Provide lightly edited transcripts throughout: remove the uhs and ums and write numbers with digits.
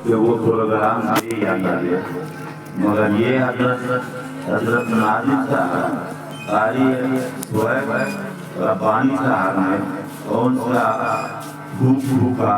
کہ وہ پروگرام سے یاد آ گیا، مگر یہ حضرت ناظم صاحب قاری صہیب ربانی صاحب نے ان کا بھوکا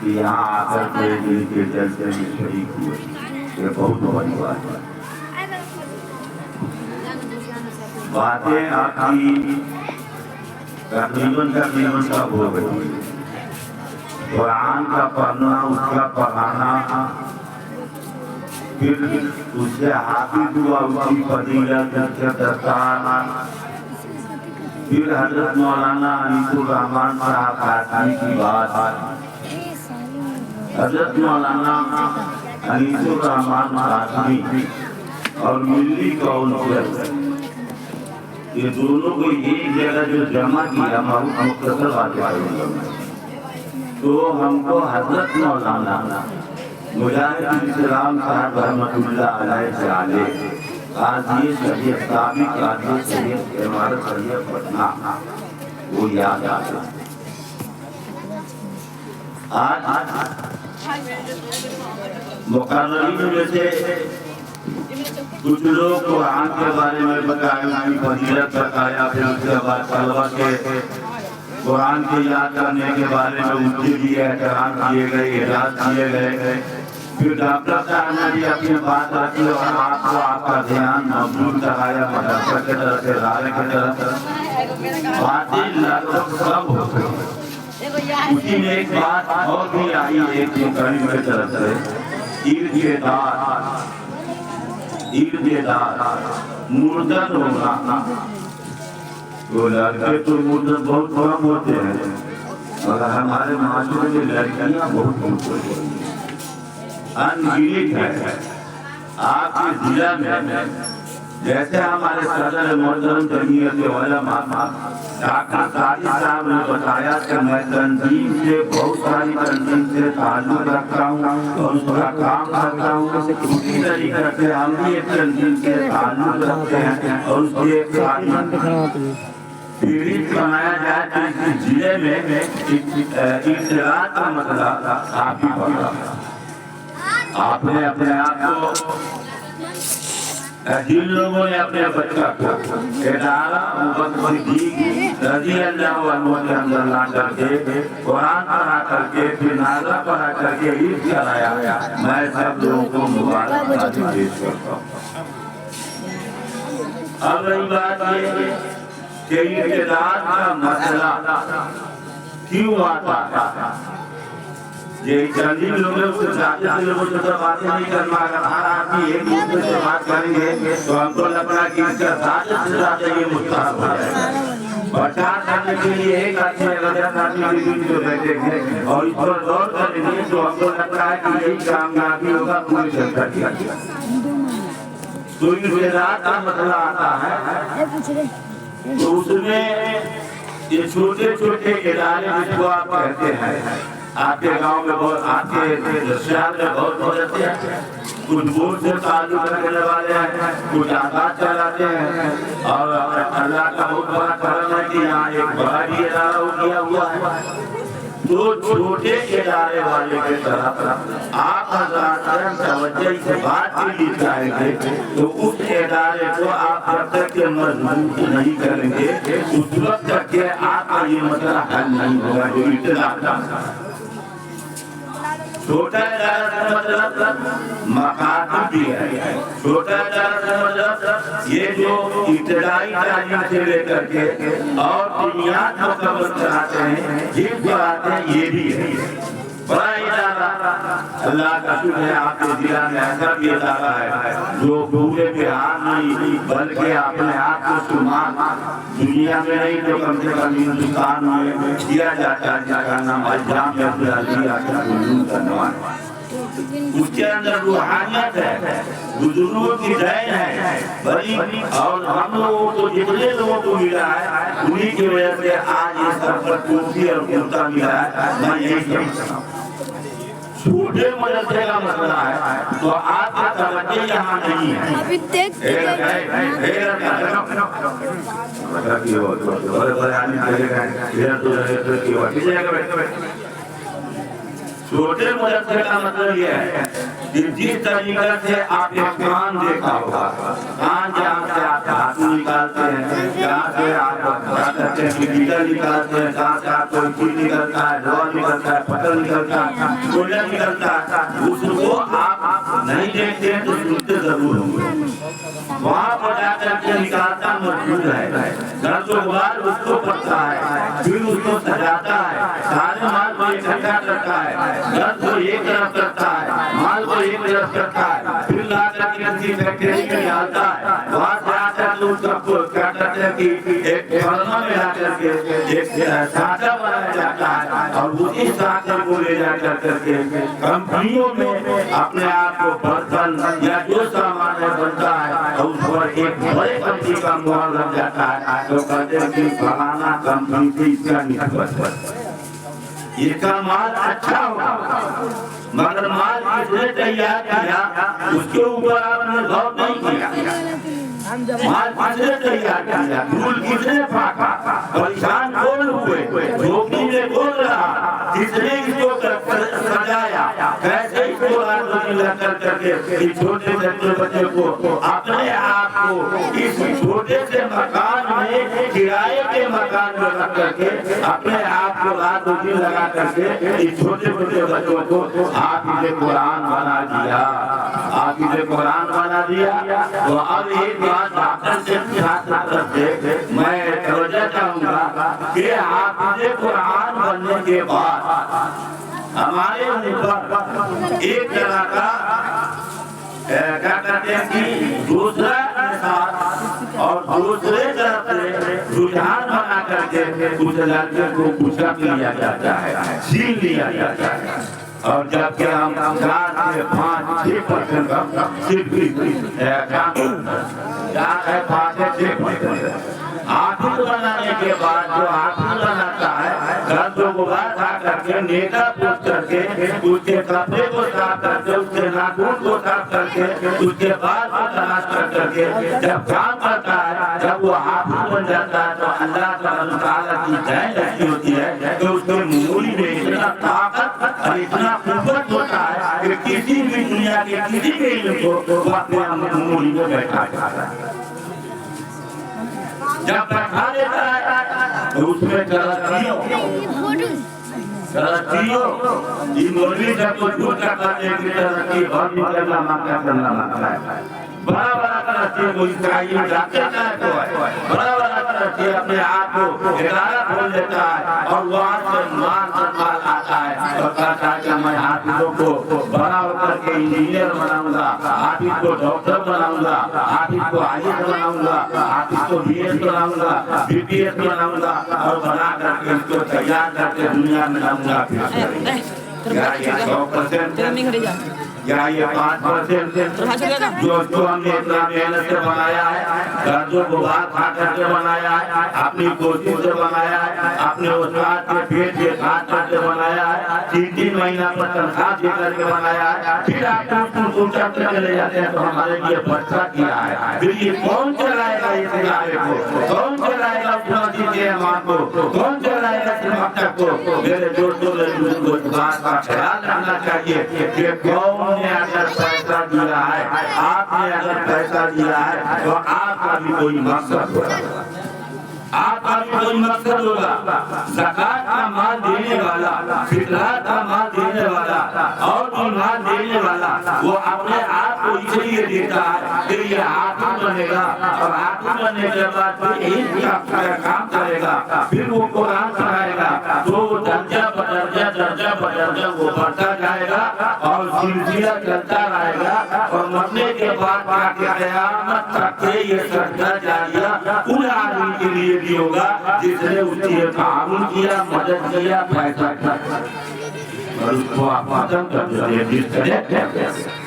کہ یہاں آ کر کے دل کے جلسے میں شریک ہوئے، یہ بہت بڑی بات ہے۔ باتیں آپ کی تقریباً سب ہو گئی، قرآن کا پڑھنا، اس کا پڑھانا، پھر اس سے حافظ ہوا، اس کی فضیلت، اس کے دستان، پھر حضرت مولانا انیس الرحمن صاحب قاسمی کی بات، حضرت مولانا انیس الرحمن قاسمی اور ملی کونسل، یہ دونوں کو ایک جگہ جو جمع کیا، مختصر باتیں کروں، تو ہم کو حضرت مولانا مجاہد الاسلام صاحب رحمۃ اللہ علیہ سے علیہ قاضی شریعت سابق قاضی شریعت امارت شریعت پٹنہ وہ یاد آتا۔ آج مقررین میں سے کچھ لوگ قرآن کے بارے میں بتایا، اس کی فضیلت بتایا، پھر اس کے بعد طلبہ کے قرآن کے یاد کرنے کے بارے میں ان کے لیے احترام کیے گئے، اعزاز کیے گئے، پھر ڈاکٹر صاحب نے بھی اپنی بات رکھی اور آپ کو آپ کا دھیان مبذول کرایا مدرسہ کی طرف سے، ادارے کی طرف سے، باتیں لگ سب ہو گئی۔ اسی میں ایک بات اور بھی آئی، ایک مکرم کی طرف سے، عید کے دار مردن ہونا، وہ لڑکے تو مردن بہت کم ہوتے ہیں، مگر ہمارے معاشرے میں لڑکیاں بہت ہوتی ہیں، انگنت ہے۔ آپ کے ضلع میں جیسے ہمارے صدر محترم جمعیت علماء ڈاکٹر قاضی صاحب نے بتایا کہ میں تنظیم سے، بہت ساری تنظیم سے تعلق رکھتا ہوں اور اس کا کام کرتا ہوں، اسی طریقے سے ہم بھی ایک تنظیم سے تعلق رکھتے ہیں اور اس کے ایک فہرست بنایا جائے کہ اس ضلع میں اطلاعات کا مسئلہ کافی بڑا۔ آپ نے اپنے آپ کو، جن لوگوں نے اپنے بچہ کو ادارہ ابوبکر صدیق رضی اللہ عنہ کے اندر لا کر کے قرآن پڑھا کر کے، پھر نازہ پڑھا کر کے عید کرایا، میں سب لوگوں کو مبارکباد پیش کرتا ہوں۔ اب رہی بات یہ کہ ابتداء کا مسئلہ کیوں آتا ہے، یہ تنظیم لوگوں سے زیادہ لوگوں سے باتیں نہیں کرنا، اگر ہر آدمی ایک دوسرے سے بات کریں گے تو ہم کو لگنا کہ اس کا زیادہ سے زیادہ یہ مستحب ہو جائے گا۔ بچار کرنے کے لیے ایک آدمی اگر 10 آدمی کے بیچ میں بیٹھیں گے اور اس پر غور کریں گے تو ہم کو لگتا ہے کہ یہی کامیابی ہوگا پوری سرکار کی۔ تو ابتداء کا مسئلہ آتا ہے تو اس میں یہ چھوٹے چھوٹے ادارے جس کو آپ کہتے ہیں، آپ کے گاؤں میں بہت، آپ کے شہر میں بہت ہو جاتے ہیں، کچھ بورڈ سے تعلق رکھنے والے ہیں، کچھ آزاد چلاتے ہیں، اور اللہ کا بہت بڑا کرم ہے کہ یہاں ایک بڑا بھی ادارہ ہو گیا ہوا ہے۔ تو چھوٹے ادارے والے کے طرف آپ حضرات توجہ سے بات کے لیے چاہیں گے تو اس ادارے کو آپ جب تک کہ مضبوط نہیں کریں گے اس وقت تک کہ آپ کا یہ مسئلہ حل نہیں ہوگا جو اطلاع کا۔ چھوٹا ادارہ کا مطلب مکاتب بھی ہے، چھوٹا ادارہ کا مطلب یہ جو ابتدائی تعلیم سے لے کر کے اور بنیاد مکمل کراتے ہیں، یہ پڑھاتے ہیں، یہ بھی ہے بڑا ادارہ۔ اللہ کا شکر ہے آپ کے ضلع میں ایسا بھی ادارہ ہے جو پورے بہار نہیں بلکہ اپنے آپ کو شمار دنیا میں نہیں تو کم سے کم ہندوستان میں کیا جاتا ہے، جس کا نام جامعہ علیہ العلوم کا نام ہے۔ اس کے اندر روحانیت ہے، بزرگوں کی دین ہے بڑی، اور ہم لوگوں کو جتنے لوگوں کو ملا ہے انہی کی وجہ سے آج اس طرح پر کرسی اور کرتا ملا ہے۔ میں یہی سمجھتا ہوں چھوٹے مدرسے کا مسئلہ ہے تو آپ کا توجہ یہاں نہیں ہے۔ چھوٹے مدرسے کا مطلب یہ ہے کہ جس طریقے سے آپ ایک کان دیکھا ہوگا، کان جہاں سے آپ دھاتو نکالتے ہیں، جہاں سے آپ کیا کرتے ہیں ڈیجیٹل نکالتے ہیں، جہاں سے آپ کوئی چیز نکلتا ہے، لوہا نکلتا ہے، پتھر نکلتا ہے، کوئلہ نکلتا ہے، اس کو آپ نہیں دیکھتے ہیں تو سنتے ضرور ہوں گے۔ وہاں پر جا کر کے نکالتا موجود ہے، درد و غبار اس کو پڑتا ہے، پھر اس کو سجاتا ہے، سارے مال کو اکٹھا کرتا ہے، درد کو ایک طرف کرتا ہے، مال کو ایک طرف کرتا ہے، پھر لا کر کے کسی فیکٹری میں ڈالتا ہے، وہاں سے آ کر کے اس کو کیا کرتے ہیں کہ ایک فرما میں لا کر کے ایک سانچہ بنایا جاتا ہے، اور اسی سانچے کو لے جا کر کے کمپنیوں میں اپنے آپ کو برتن یا جو سامان بنتا ہے اس پر ایک بڑے کمپنی کا مہر لگ جاتا ہے، تو کہتے ہیں کہ فلانا کمپنی سے اس کا نسبت ہے، اس کا مال اچھا ہوگا، مگر مال کس نے تیار کیا اس کے اوپر آپ نے غور نہیں کیا، مال کس نے تیار کیا، دھول کس نے پھاکا، پریشان کون ہوئے، جھوپڑی میں کون رہا، جس نے اس کو سجایا، کیسے اس کو لگ کر کے اس چھوٹے سے بچے کو اپنے آپ کو اس چھوٹے سے مکان میں کرائے کے مکان میں رکھ کر کے اپنے آپ کو رات و دن لگا کر کے اس چھوٹے چھوٹے بچوں کو حافظ قرآن بنا دیا، حافظ قرآن بنا دیا۔ تو اب ایک بات ڈاکٹر سے طرف سے میں توجہ چاہوں گا کہ حافظ قرآن بننے کے بعد ہمارے اوپر ایک طرح کا کیا کہتے ہیں کہ دوسرا انسان اور دوسرے طرف سے رجحان بنا کر کے اس لڑکے کو کچھ لیا جاتا ہے، چھین لیا جاتا ہے، اور جبکہ ہم 4 سے 5-6% کا صرف حافظ بنانے کے بعد جو حافظ بناتا ہے درد و غبار کھا کر کے نیکا پوچھ کر کے اس کے کپڑے کو صاف کر کے اس کے ناخن کو صاف کر کے اس کے بال کو تلاش کر کے جب کام کرتا ہے، جب وہ حافظ بن جاتا ہے تو اللہ تعالیٰ کی دین ایسی ہوتی ہے کہ اس کے معمولی میں اتنا طاقت اور اتنا قوت ہوتا ہے کہ کسی بھی دنیا کے کسی بھی علم کو وہ اپنے معمولی میں بیٹھا جاتا ہے۔ جب بیٹھا دیتا ہے تو اس میں غلطیوں یہ مولوی جب کو جھوٹ کا کہتے ہیں کہ غلطی بہت ہی کرنا مانگتا ہے، بڑا بڑا غلطی کو اسرائیل میں جاتے ہے، بڑا بڑا غلطی اپنے آپ کو ادارہ کھول دیتا ہے اور وہاں سے مال آتا ہے اور کہتا ہے کہ میں حافظوں کو بڑا ہو کر کے انجینئر بناؤں گا، حافظ کو ڈاکٹر بناؤں گا، حافظ کو آئیس بناؤں گا، حافظ کو بی ایس بناؤں گا، بی پی ایس بناؤں گا، اور بنا کر کے اس کو تیار کر کے دنیا میں لاؤں گا۔ کیا یہ 100% یا یہ 5% جو ہم نے اتنا محنت سے بنایا ہے، درد و غبار کھا کر کے بنایا ہے، اپنی کوشش سے بنایا ہے، اپنے استاد کے پیٹ سے کھاد کر کے بنایا ہے، 3 مہینہ پر تنخواہ دے کر کے بنایا ہے، پھر آپ اس کو اٹھا کر چلے جاتے ہیں تو ہمارے لیے بچہ کیا ہے، پھر یہ کون چلائے گا اس ادارے کو، کون چلائے گا اس مسجد کے امام کو، کون چلائے گا اس مکتب کو؟ میرے دوستوں کو اس بات کا خیال رکھنا چاہیے کہ قوم نے اگر پیسہ دیا ہے، آپ نے اگر پیسہ دیا ہے تو آپ کا بھی کوئی مقصد ہوگا، آپ کا بھی کوئی مقصد ہوگا۔ زکوٰۃ کا مال دینے والا، فطرات کا مال دینے والا اور بھی مال دینے والا وہ اپنے آپ کو اس لیے دیتا ہے کہ یہ حافظ بنے گا، اور حافظ بننے کے بعد پھر علم کا کام کرے گا، پھر وہ قرآن پڑھائے گا، تو وہ درجہ بدرجہ وہ بڑھتا جائے گا اور سلسلہ چلتا رہے گا، اور مرنے کے بعد قیامت تک یہ صدقہ جاریہ ان آدمی کے لیے بھی ہوگا جس نے اس کے تعاون کیا، مدد کیا، پیسہ کیا، اور اس کو آپ ختم کر دیں۔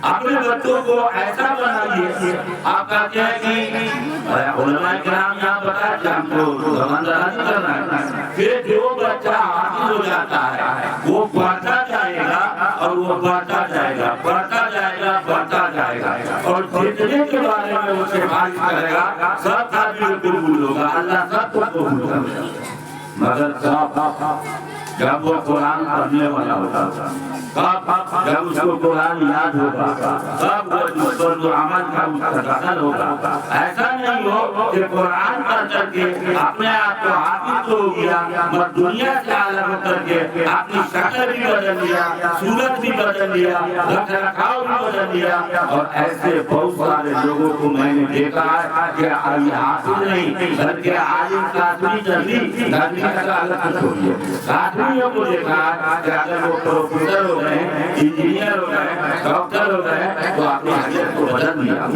اپنے بچوں کو ایسا بنائیے، آپ کہتے ہیں کہ علماء کرام یہاں بتا کہ ہم کو سمندر نہیں کرنا ہے، پھر جو بچہ حاصل ہو جاتا ہے وہ بڑھتا جائے گا اور وہ بڑھتا جائے گا، بڑھتا جائے گا، بڑھتا جائے گا، اور جتنے کے بارے میں وہ سفارش کرے گا سب کا بھی قبول ہوگا، اللہ سب کو قبول کرے گا، مگر جب وہ قرآن پڑھنے والا ہوتا تھا، کب جب اس کو قرآن یاد ہوگا، کب وہ اس پر جو عمل کا مستقبل ہوگا. ایسا نہیں ہو کہ قرآن پڑھ کر کے اپنے آپ کو حافظ تو ہو گیا مگر دنیا سے الگ ہو کر کے اپنی شکل بھی بدل لیا، صورت بھی بدل لیا، رکھ رکھاؤ بھی بدل لیا. اور ایسے بہت سارے لوگوں کو میں نے دیکھا ہے کہ حافظ نہیں بلکہ عالم کاتبی تدریس کا الگ چھوڑیے. کاتبیوں کو دیکھا ہے کہ اگر وہ پروفیسر ہو گئے ہیں، انجینئر ہو گئے ہیں، ڈاکٹر ہو گئے ہیں تو اپنی حیثیت کو بدل دیا.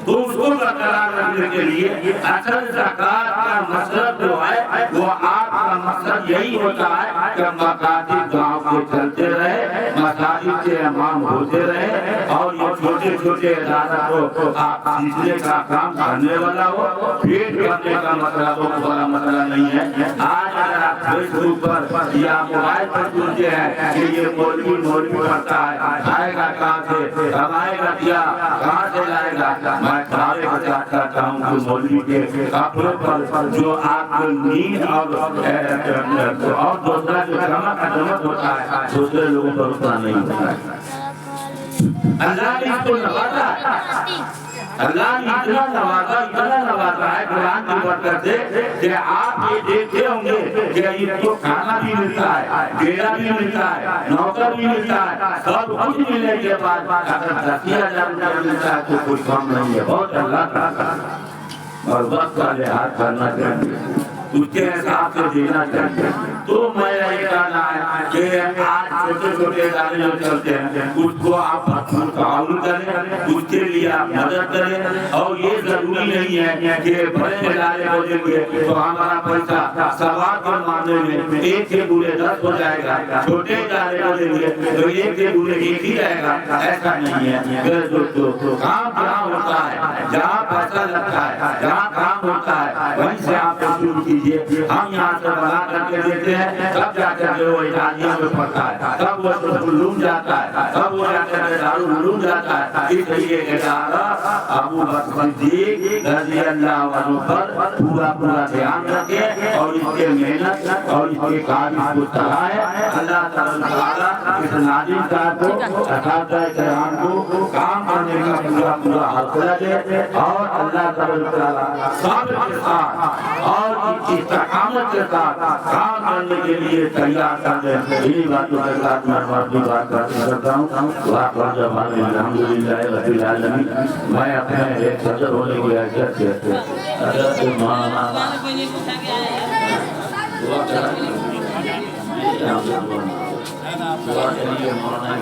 تو اس کو برقرار رکھنے کے لیے اصل زکوٰۃ کا مقصد جو ہے وہ آپ کا مقصد یہی ہوتا ہے کہ مکاتب گاؤں کے چلتے رہے، مساجد کے امام ہوتے رہے اور یہ چھوٹے چھوٹے اداروں کو آپ سیکھنے کا کام کرنے والا ہو. پیٹ بھرنے کا مسئلہ تو بڑا مسئلہ نہیں ہے. آج اگر آپ فیس بک پر یا موبائل پر سنتے ہیں کہ یہ مولوی پڑھتا ہے، آئے گا کہاں سے، کمائے گا کیا، کہاں سے لائے گا. میں سارے بتانا چاہتا ہوں کہ مولوی کے کپڑوں پر جو آپ کو نیند اور دوسرا جو چمک ہوتا ہے دوسرے لوگوں پر اتنا نہیں ہوتا ہے. اللہ نے اس کو نوازا ہے، اللہ نے اتنا نوازا ہے قرآن کی برکت سے کہ آپ یہ دیکھتے ہوں گے کہ اس کو کھانا بھی ملتا ہے، ڈیرا بھی ملتا ہے، نوکر بھی ملتا ہے. سب کچھ ملنے کے بعد اگر 10,000 روپیہ ملتا ہے تو کوئی کم نہیں ہے. بہت اللہ کا اور وقت کا لحاظ کرنا چاہیے، اس کے حساب سے دینا چاہیے. تو میرا یہ کہنا ہے کہ آج چھوٹے چھوٹے ادارے جو چلتے ہیں اس کو آپ تعاون کریں، اس کے لیے آپ مدد کریں. اور یہ ضروری نہیں ہے کہ بڑے ادارے ہو جائیں گے تو ہمارا پیسہ ثواب کے معاملے میں 1 کے بولے 10 ہو جائے گا، چھوٹے ادارے ہو جائیں گے تو 1 کے بولے 1 ہی رہے گا. ایسا نہیں ہے. میرے دوستو، کام جہاں ہوتا ہے، جہاں پیسہ لگتا ہے، جہاں کام ہوتا ہے وہیں سے آپ شروع کیجیے. ہم یہاں سے بنا کر کے دیتے ہیں، تب جا کر کے وہ اداریوں میں پڑھتا ہے، تب وہ علوم جاتا ہے، تب وہ جا کر کے دارالعلوم جاتا ہے. اس لیے ادارہ ابو بکر صدیق رضی اللہ عنہ پر پورا دھیان رکھے اور اس کے محنت اور اس کے کام کو چلائے. اللہ تعالیٰ اس ناظرین صاحب کو، اساتذہ کرام کو کام کرنے کا پورا حوصلہ دے اور اللہ تعالیٰ صبر کے ساتھ اور استقامت کے ساتھ کام کرنے کے لیے تیار کر دیں. انہی باتوں کے ساتھ میں اپنی بات کرتا ہوں. الحمدللہ رب العالمین. میں اپنے ایک صدر ہونے کی حیثیت سے حضرت مولانا دعا کریے مولانا